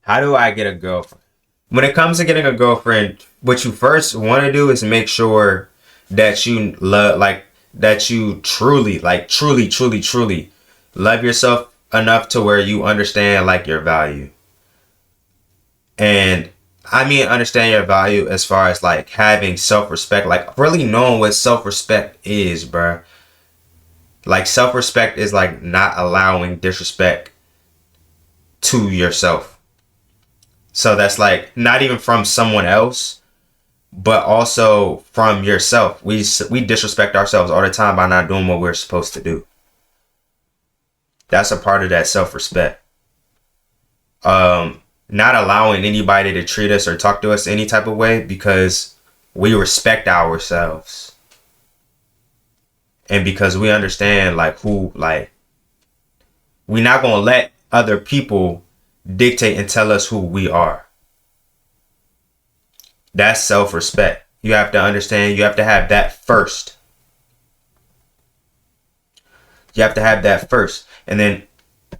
How do I get a girlfriend? When it comes to getting a girlfriend, what you first want to do is make sure that you love, like, that you truly, like, truly love yourself enough to where you understand, like, your value. And I mean, understand your value as far as, like, having self-respect, like, really knowing what self-respect is, bruh. Like, self-respect is, like, not allowing disrespect to yourself. So that's, like, not even from someone else, but also from yourself. We disrespect ourselves all the time by not doing what we're supposed to do. That's a part of that self-respect. Not allowing anybody to treat us or talk to us any type of way because we respect ourselves. And because we understand, like, who, like, we're not going to let other people dictate and tell us who we are. That's self-respect. You have to understand, you have to have that first. You have to have that first. And then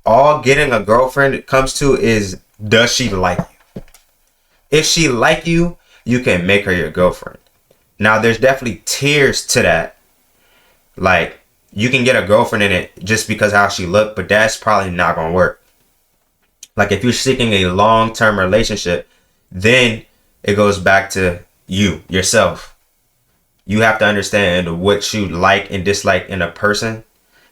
all getting a girlfriend comes to is, does she like you? If she like you, you can make her your girlfriend. Now, there's definitely tiers to that. Like, you can get a girlfriend in it just because how she look, but that's probably not going to work. Like, if you're seeking a long-term relationship, then it goes back to you, yourself. You have to understand what you like and dislike in a person.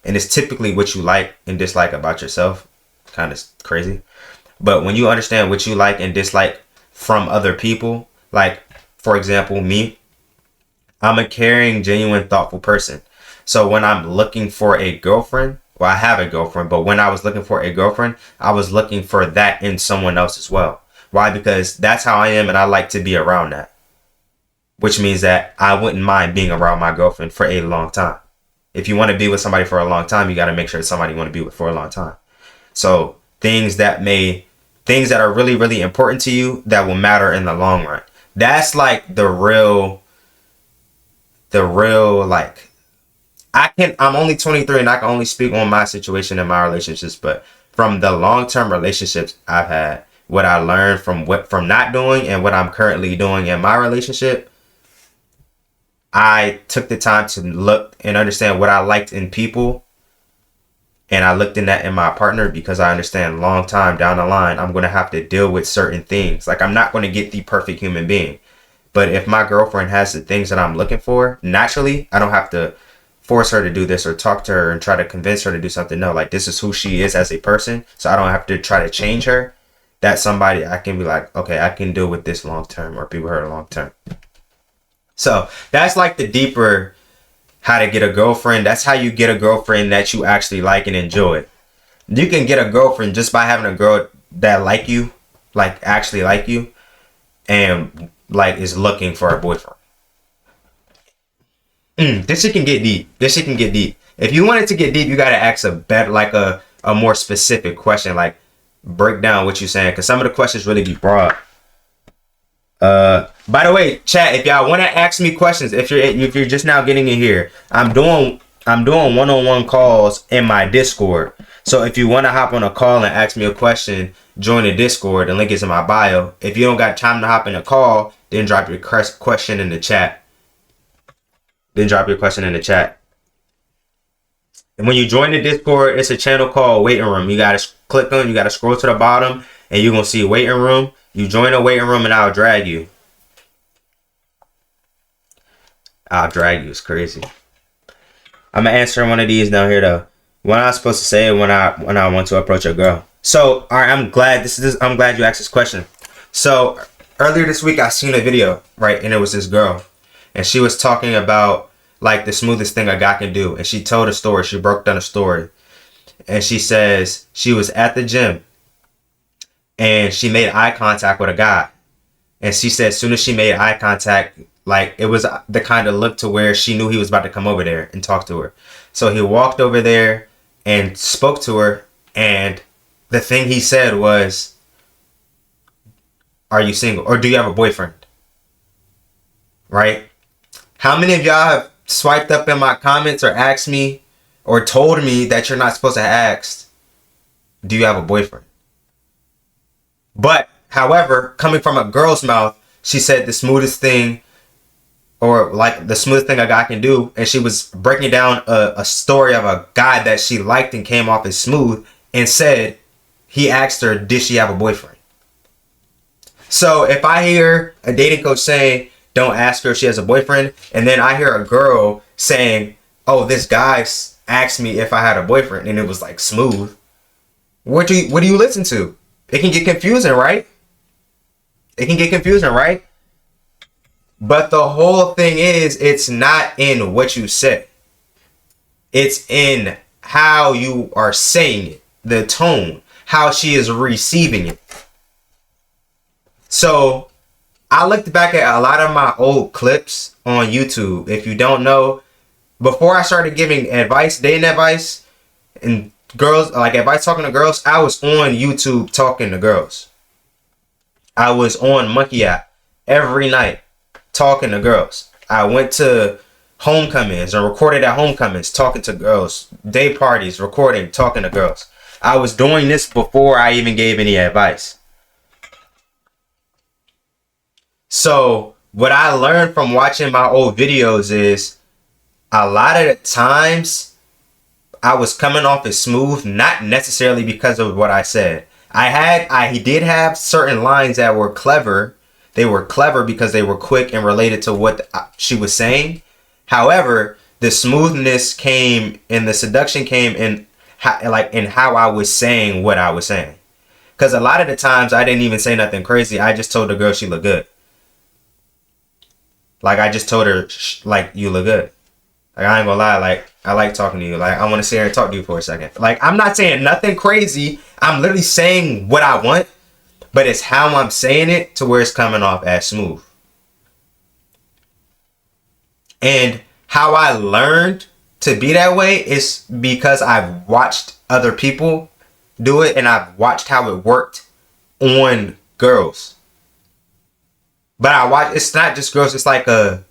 And it's typically what you like and dislike about yourself. Kind of crazy. But when you understand what you like and dislike from other people, like, for example, me, I'm a caring, genuine, thoughtful person. So when I'm looking for a girlfriend, well, I have a girlfriend, but when I was looking for a girlfriend, I was looking for that in someone else as well. Why? Because that's how I am and I like to be around that. Which means that I wouldn't mind being around my girlfriend for a long time. If you want to be with somebody for a long time, you got to make sure it's somebody you want to be with for a long time. So things that are really, really important to you that will matter in the long run. That's like the real, like, I'm only 23 and I can only speak on my situation and my relationships, but from the long-term relationships I've had, what I learned from not doing and what I'm currently doing in my relationship, I took the time to look and understand what I liked in people. And I looked in that in my partner because I understand long time down the line, I'm going to have to deal with certain things. Like, I'm not going to get the perfect human being. But if my girlfriend has the things that I'm looking for, naturally, I don't have to force her to do this or talk to her and try to convince her to do something. No, like, this is who she is as a person. So I don't have to try to change her. That's somebody I can be like, okay, I can deal with this long term or be with her long term. So that's like the deeper how to get a girlfriend. That's how you get a girlfriend that you actually like and enjoy. You can get a girlfriend just by having a girl that like you, like actually like you, and like is looking for a boyfriend. This shit can get deep. If you want it to get deep, you gotta ask a more specific question, like break down what you're saying, because some of the questions really be broad. By the way, chat, if y'all want to ask me questions, if you're just now getting in here, I'm doing one-on-one calls in my Discord. So if you want to hop on a call and ask me a question, join the Discord. The link is in my bio. If you don't got time to hop in a call, then drop your question in the chat. And when you join the Discord, it's a channel called Waiting Room. You gotta you gotta scroll to the bottom, and you're gonna see Waiting Room. You join a waiting room and I'll drag you. It's crazy. I'm gonna answer one of these down here though. What am I supposed to say when I want to approach a girl? So, all right, I'm glad you asked this question. So earlier this week I seen a video, right, and it was this girl, and she was talking about like the smoothest thing a guy can do, and she told a story. She broke down a story, and she says she was at the gym. And she made eye contact with a guy. And she said as soon as she made eye contact, like it was the kind of look to where she knew he was about to come over there and talk to her. So he walked over there and spoke to her. And the thing he said was, are you single? Or do you have a boyfriend? Right? How many of y'all have swiped up in my comments or asked me or told me that you're not supposed to ask, do you have a boyfriend? But however, coming from a girl's mouth, she said the smoothest thing, or like the smoothest thing a guy can do, and she was breaking down a story of a guy that she liked and came off as smooth, and said he asked her, did she have a boyfriend? So if I hear a dating coach saying, don't ask her if she has a boyfriend, and then I hear a girl saying, oh, this guy asked me if I had a boyfriend, and it was like smooth, what do you listen to? It can get confusing, right? It can get confusing, right? But the whole thing is, it's not in what you say. It's in how you are saying it, the tone, how she is receiving it. So I looked back at a lot of my old clips on YouTube. If you don't know, before I started giving advice, dating advice, and girls, like advice talking to girls, I was on YouTube talking to girls. I was on Monkey App every night talking to girls. I went to homecomings and recorded at homecomings talking to girls. Day parties, recording, talking to girls. I was doing this before I even gave any advice. So what I learned from watching my old videos is a lot of the times I was coming off as smooth, not necessarily because of what I said. I did have certain lines that were clever. They were clever because they were quick and related to what she was saying. However, the smoothness came and the seduction came in how I was saying what I was saying. Because a lot of the times I didn't even say nothing crazy. I just told the girl she looked good. Like I just told her, like, you look good. Like I ain't gonna lie, like I like talking to you. Like I want to sit here and talk to you for a second. Like I'm not saying nothing crazy. I'm literally saying what I want, but it's how I'm saying it to where it's coming off as smooth. And how I learned to be that way is because I've watched other people do it and I've watched how it worked on girls. But it's not just girls, it's like a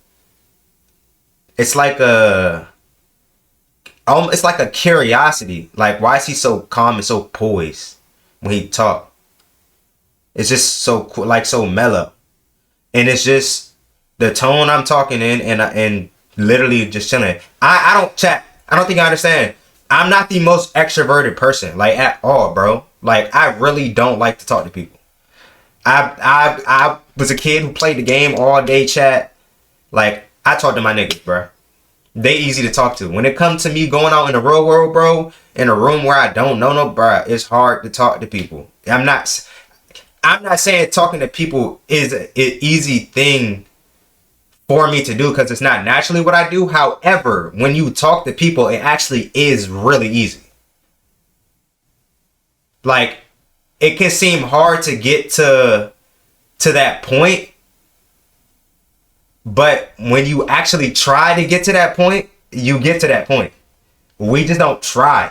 curiosity. Like, why is he so calm and so poised when he talk? It's just so cool, like so mellow. And it's just the tone I'm talking in and literally just chilling. I don't chat. I don't think I understand. I'm not the most extroverted person, like at all, bro. Like I really don't like to talk to people. I was a kid who played the game all day, chat. Like I talk to my niggas, bro. They easy to talk to. When it comes to me going out in the real world, bro, in a room where I don't know no, bro, it's hard to talk to people. I'm not saying talking to people is an easy thing for me to do because it's not naturally what I do. However, when you talk to people, it actually is really easy. Like, it can seem hard to get to that point, but when you actually try to get to that point, you get to that point. We just don't try.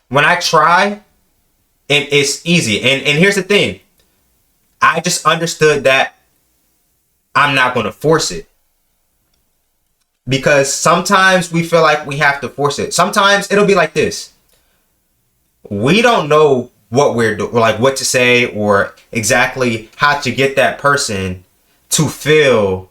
When I try, it's easy. And here's the thing. I just understood that I'm not going to force it. Because sometimes we feel like we have to force it. Sometimes it'll be like this. We don't know what we're doing, like what to say or exactly how to get that person to feel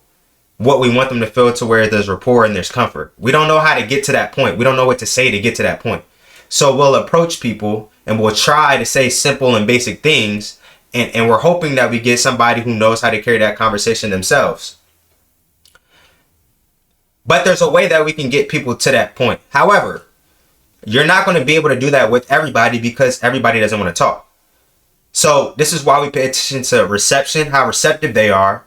what we want them to feel to where there's rapport and there's comfort. We don't know how to get to that point. We don't know what to say to get to that point. So we'll approach people and we'll try to say simple and basic things. And we're hoping that we get somebody who knows how to carry that conversation themselves. But there's a way that we can get people to that point. However, you're not going to be able to do that with everybody because everybody doesn't want to talk. So this is why we pay attention to reception, how receptive they are,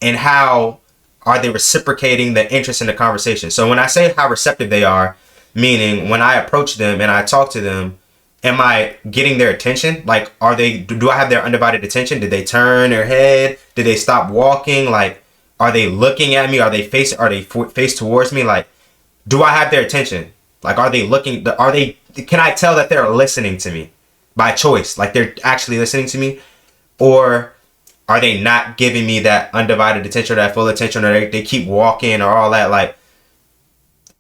and how are they reciprocating the interest in the conversation. So when I say how receptive they are, meaning when I approach them and I talk to them, am I getting their attention? Like, do I have their undivided attention? Did they turn their head? Did they stop walking? Like, are they looking at me? Are they face towards me? Like, do I have their attention? Like, are they looking? Can I tell that they're listening to me by choice? Like, they're actually listening to me? Or are they not giving me that undivided attention or that full attention, or they keep walking or all that? Like,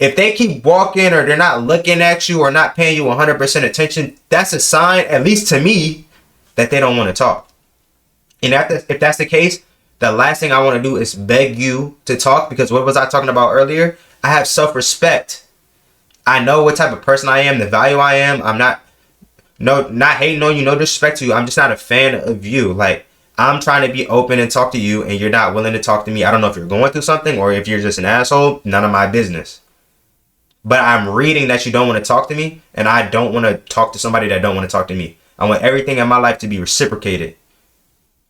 If they keep walking or they're not looking at you or not paying you 100% attention, that's a sign, at least to me, that they don't want to talk. And if that's the case, the last thing I want to do is beg you to talk, because what was I talking about earlier? I have self-respect. I know what type of person I am, the value I am. I'm not hating on you, no disrespect to you. I'm just not a fan of you. Like, I'm trying to be open and talk to you, and you're not willing to talk to me. I don't know if you're going through something or if you're just an asshole. None of my business. But I'm reading that you don't want to talk to me, and I don't want to talk to somebody that don't want to talk to me. I want everything in my life to be reciprocated,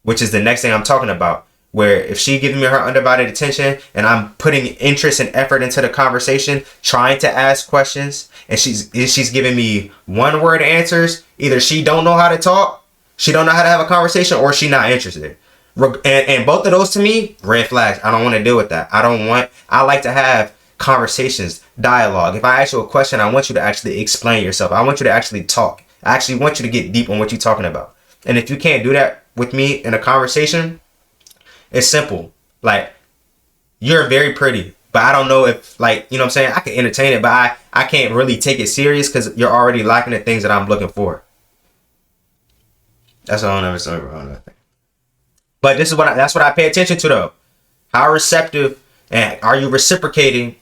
which is the next thing I'm talking about. Where if she giving me her undivided attention and I'm putting interest and effort into the conversation, trying to ask questions, and she's giving me one word answers, either she don't know how to talk, she don't know how to have a conversation, or she not interested. And both of those to me, red flags. I don't want to deal with that. I like to have conversations, dialogue. If I ask you a question, I want you to actually explain yourself. I want you to actually talk. I actually want you to get deep on what you're talking about. And if you can't do that with me in a conversation, it's simple. Like, you're very pretty, but I don't know if, like, you know what I'm saying? I can entertain it, but I can't really take it serious because you're already lacking the things that I'm looking for. That's all I'm ever saying about that. But that's what I pay attention to, though. How receptive and are you reciprocating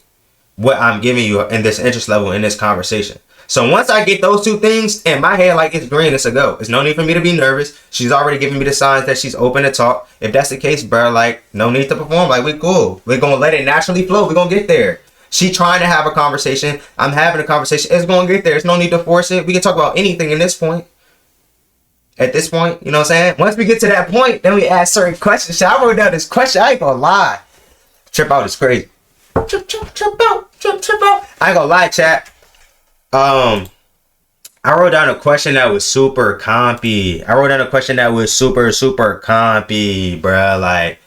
what I'm giving you in this interest level in this conversation? So once I get those two things in my head, like, it's green, it's a go. There's no need for me to be nervous. She's already giving me the signs that she's open to talk. If that's the case, bro, like, no need to perform. Like, we cool. We're going to let it naturally flow. We're going to get there. She trying to have a conversation. I'm having a conversation. It's going to get there. There's no need to force it. We can talk about anything in this point. At this point, you know what I'm saying? Once we get to that point, then we ask certain questions. Shit, I wrote down this question. I ain't going to lie. Trip out is crazy. Trip out. I ain't going to lie, chat. I wrote down a question that was super compy. Super compy, bruh. Like,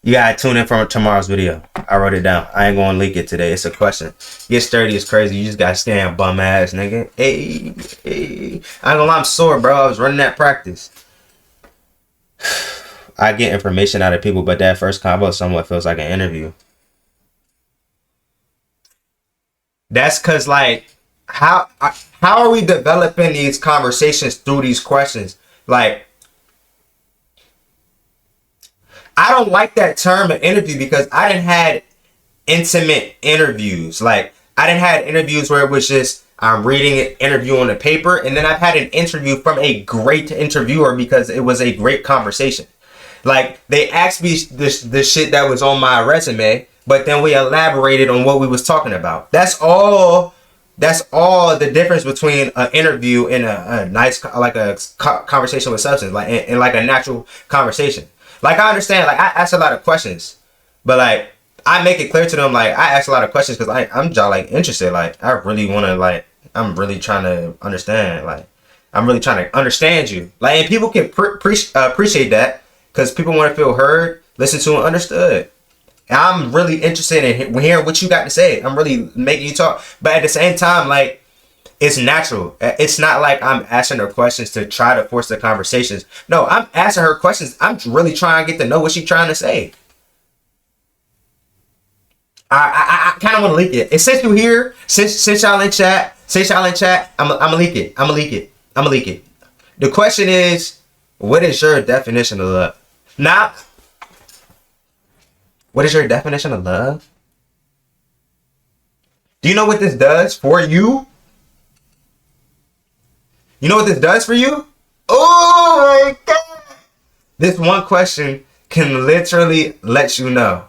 you gotta tune in for tomorrow's video. I wrote it down. I ain't gonna leak it today. It's a question. Get sturdy is crazy. You just gotta stand bum ass, nigga. Hey. I ain't gonna lie, I'm sore, bro. I was running that practice. I get information out of people, but that first combo somewhat feels like an interview. That's because, like, how are we developing these conversations through these questions? Like, I don't like that term of interview because I didn't had intimate interviews. Like, I didn't had interviews where it was just I'm reading an interview on the paper, and then I've had an interview from a great interviewer because it was a great conversation. Like, they asked me the shit that was on my resume, but then we elaborated on what we was talking about. That's all the difference between an interview and a nice, like, a conversation with substance, like, and like a natural conversation. Like, I understand, like, I ask a lot of questions, but, like, I make it clear to them, like, I ask a lot of questions because I'm just, like, interested. Like, I really want to, like, I'm really trying to understand. Like, I'm really trying to understand you. Like, and people can appreciate that because people want to feel heard, listened to, and understood. And I'm really interested in hearing what you got to say. I'm really making you talk. But at the same time, like, it's natural. It's not like I'm asking her questions to try to force the conversations. No, I'm asking her questions. I'm really trying to get to know what she's trying to say. I kind of want to leak it. And since you here, since y'all in chat, I'm gonna leak it. I'm gonna leak it. The question is, what is your definition of love? Now, what is your definition of love? Do you know what this does for you? You know what this does for you? Oh my God. This one question can literally let you know.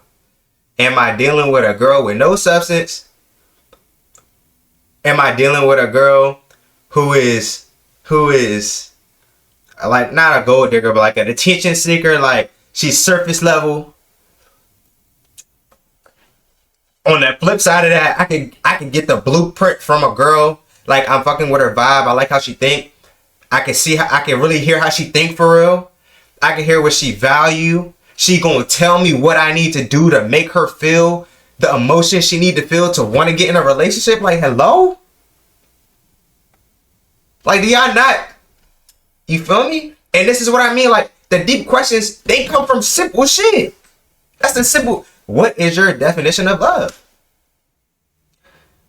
Am I dealing with a girl with no substance? Am I dealing with a girl who is like, not a gold digger, but like an attention seeker? Like, she's surface level. On the flip side of that, I can get the blueprint from a girl. Like, I'm fucking with her vibe. I like how she think. I can really hear how she think for real. I can hear what she value. She gonna tell me what I need to do to make her feel the emotion she need to feel to want to get in a relationship. Like, hello? Like, do y'all not? You feel me? And this is what I mean. Like, the deep questions, they come from simple shit. That's the simple. What is your definition of love?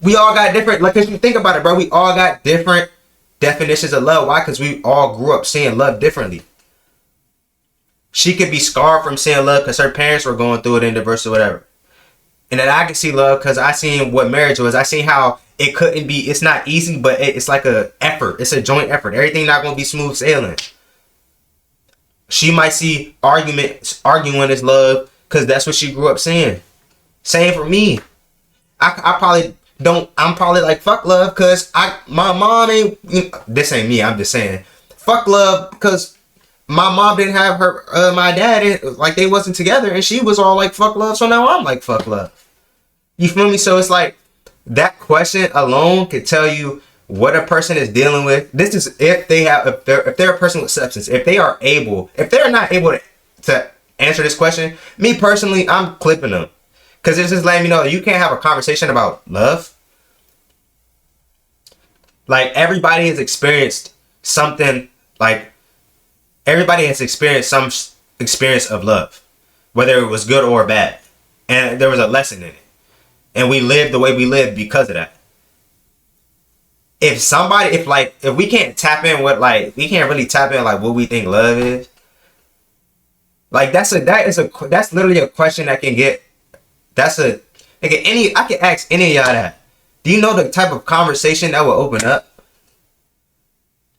We all got different, like, cause you think about it, bro, we all got different definitions of love. Why? Because we all grew up seeing love differently. She could be scarred from seeing love because her parents were going through it in divorce or whatever. And then I can see love because I seen what marriage was. I seen how it couldn't be, it's not easy, but it's like a effort. It's a joint effort. Everything not going to be smooth sailing. She might see arguing is love because that's what she grew up seeing. Same for me. I probably don't, I'm probably like, fuck love because my mom ain't, this ain't me, I'm just saying. Fuck love because my mom didn't have her, my dad, like they wasn't together and she was all like, fuck love. So now I'm like, fuck love. You feel me? So it's like, that question alone could tell you what a person is dealing with. This is if they're a person with substance. If they're not able to answer this question, me personally, I'm clipping them. Because it's just letting me know that you can't have a conversation about love. Like, everybody has experienced something, like, everybody has experienced some experience of love. Whether it was good or bad. And there was a lesson in it. And we live the way we live because of that. If we can't tap in what, like, we can't really tap in, like, what we think love is. Like, that's literally a question that can get, I can ask any of y'all that. Do you know the type of conversation that will open up?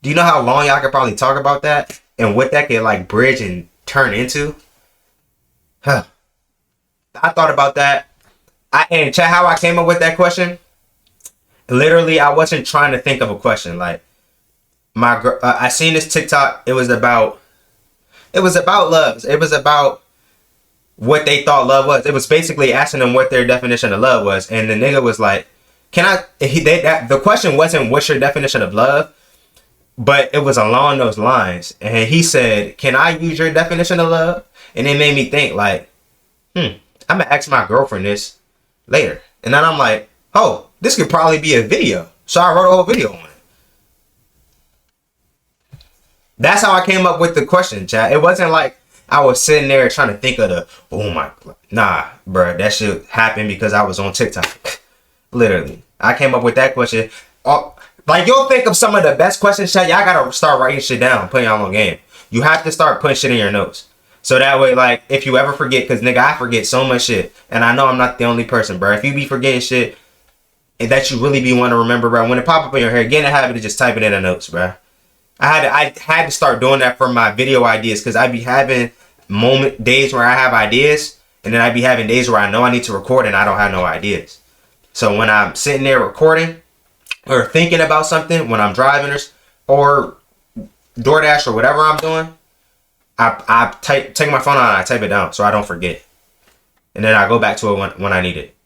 Do you know how long y'all could probably talk about that? And what that could, like, bridge and turn into? Huh. I thought about that. And check how I came up with that question. Literally, I wasn't trying to think of a question. Like, I seen this TikTok. It was about love. It was about what they thought love was. It was basically asking them what their definition of love was. And the nigga was like, the question wasn't what's your definition of love, but it was along those lines. And he said, can I use your definition of love? And it made me think, like, I'm gonna ask my girlfriend this later. And then I'm like, oh, this could probably be a video. So I wrote a whole video on it. That's how I came up with the question, chat. It wasn't like I was sitting there trying to think of nah, bro. That shit happened because I was on TikTok. Literally. I came up with that question. Like, you'll think of some of the best questions, chat. Y'all gotta start writing shit down, putting y'all on game. You have to start putting shit in your notes. So that way, like, if you ever forget, because, nigga, I forget so much shit. And I know I'm not the only person, bro. If you be forgetting shit and that you really be wanting to remember, bro, when it pop up in your head, get in the habit of just typing in the notes, bro. I had to start doing that for my video ideas because I be having days where I have ideas, and then I be having days where I know I need to record and I don't have no ideas. So when I'm sitting there recording or thinking about something, when I'm driving or DoorDash or whatever I'm doing, I take my phone out and I type it down so I don't forget. And then I go back to it when I need it.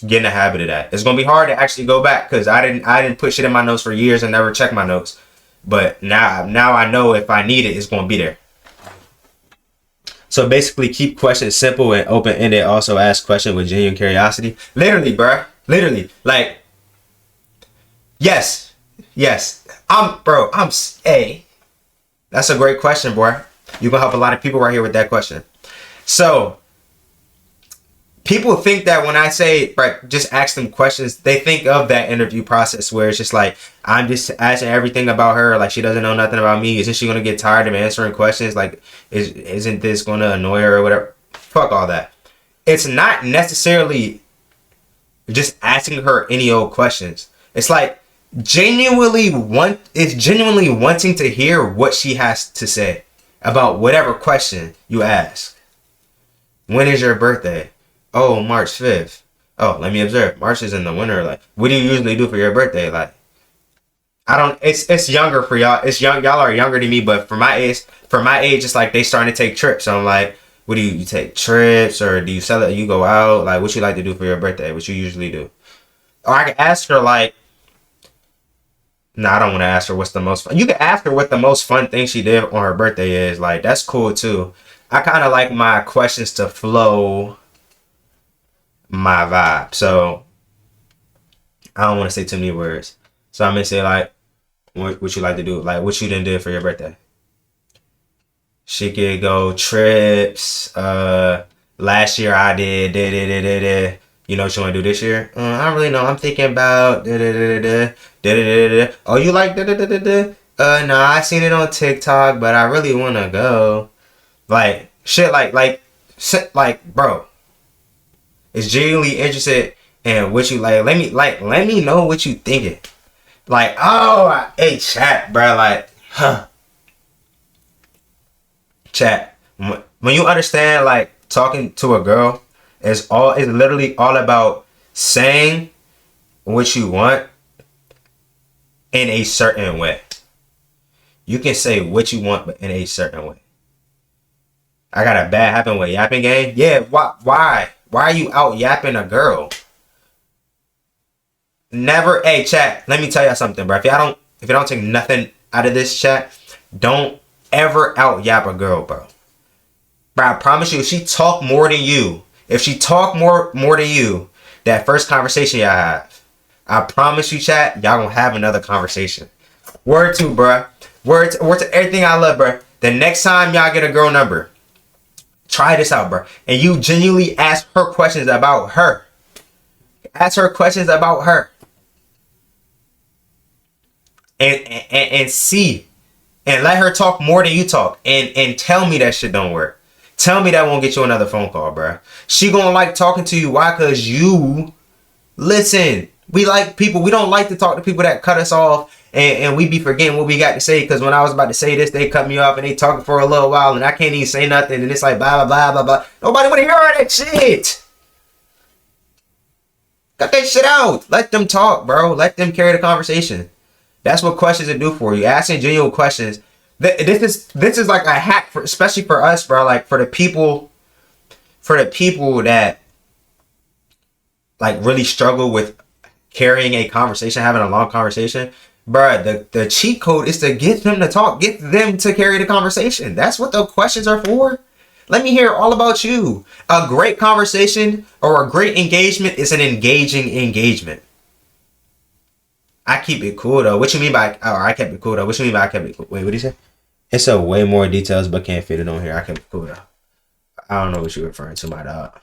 Get in the habit of that. It's gonna be hard to actually go back because I didn't put shit in my notes for years and never check my notes. But now I know if I need it, it's gonna be there. So basically, keep questions simple and open-ended. Also ask questions with genuine curiosity. Literally, bruh. Literally. Like, yes. Hey. That's a great question, boy. You're gonna help a lot of people right here with that question. So, people think that when I say, right, just ask them questions, they think of that interview process where it's just like, I'm just asking everything about her, like she doesn't know nothing about me. Isn't she gonna get tired of answering questions? Like, isn't this gonna annoy her or whatever? Fuck all that. It's not necessarily just asking her any old questions. It's like genuinely wanting to hear what she has to say about whatever question you ask. When is your birthday? Oh, March 5th. Oh, let me observe. March is in the winter. Like, what do you usually do for your birthday? Like, it's younger for y'all. It's young. Y'all are younger than me, but for my age, it's like they starting to take trips. So I'm like, what do you take trips or do you sell it? You go out? Like, what you like to do for your birthday? What you usually do? Or I can ask her like, I don't want to ask her what's the most fun. You can ask her what the most fun thing she did on her birthday is. Like, that's cool too. I kind of like my questions to flow my vibe. So I don't want to say too many words. So I'm going to say like, what you like to do? Like, what you done did for your birthday? She could go trips. Last year I did. You know what you want to do this year? I don't really know. I'm thinking about da da da da da da da da. Oh, you like da da da da da? No, I seen it on TikTok, but I really want to go. Like shit, shit, like, bro, is genuinely interested in what you like. Let me know what you thinking. Like, oh, hey, chat, bro. Like, huh, chat. When you understand, like, talking to a girl, it's literally all about saying what you want in a certain way. You can say what you want, but in a certain way. I got a bad habit with yapping game. Yeah, why? Why are you out yapping a girl? Never. Hey, chat. Let me tell y'all something, bro. If you don't take nothing out of this chat, don't ever out yap a girl, bro. Bro, I promise you, if she talk more than you, more than you, that first conversation y'all have, I promise you, chat, y'all gonna have another conversation. Word to, bro. Word to everything I love, bro. The next time y'all get a girl number, try this out, bro. And you genuinely ask her questions about her. Ask her questions about her. And see. And let her talk more than you talk. And tell me that shit don't work. Tell me that won't get you another phone call, bro. She gonna like talking to you. Why? Because you listen. We like people. We don't like to talk to people that cut us off. And we be forgetting what we got to say. Because when I was about to say this, they cut me off and they talking for a little while. And I can't even say nothing. And it's like blah, blah, blah, blah, blah. Nobody want to hear all that shit. Cut that shit out. Let them talk, bro. Let them carry the conversation. That's what questions will do for you. Asking genuine questions. This is like a hack, for, especially for us, bro. Like for the people that like really struggle with carrying a conversation, having a long conversation, bro. The cheat code is to get them to talk, get them to carry the conversation. That's what the questions are for. Let me hear all about you. A great conversation or a great engagement is an engaging engagement. I keep it cool though. What you mean by I kept it cool though? What you mean by I kept it cool? Wait, what did you say? It's a way more details, but can't fit it on here. I kept it cool though. I don't know what you're referring to, my dog.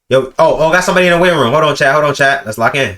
Yo, got somebody in the waiting room. Hold on, chat. Let's lock in.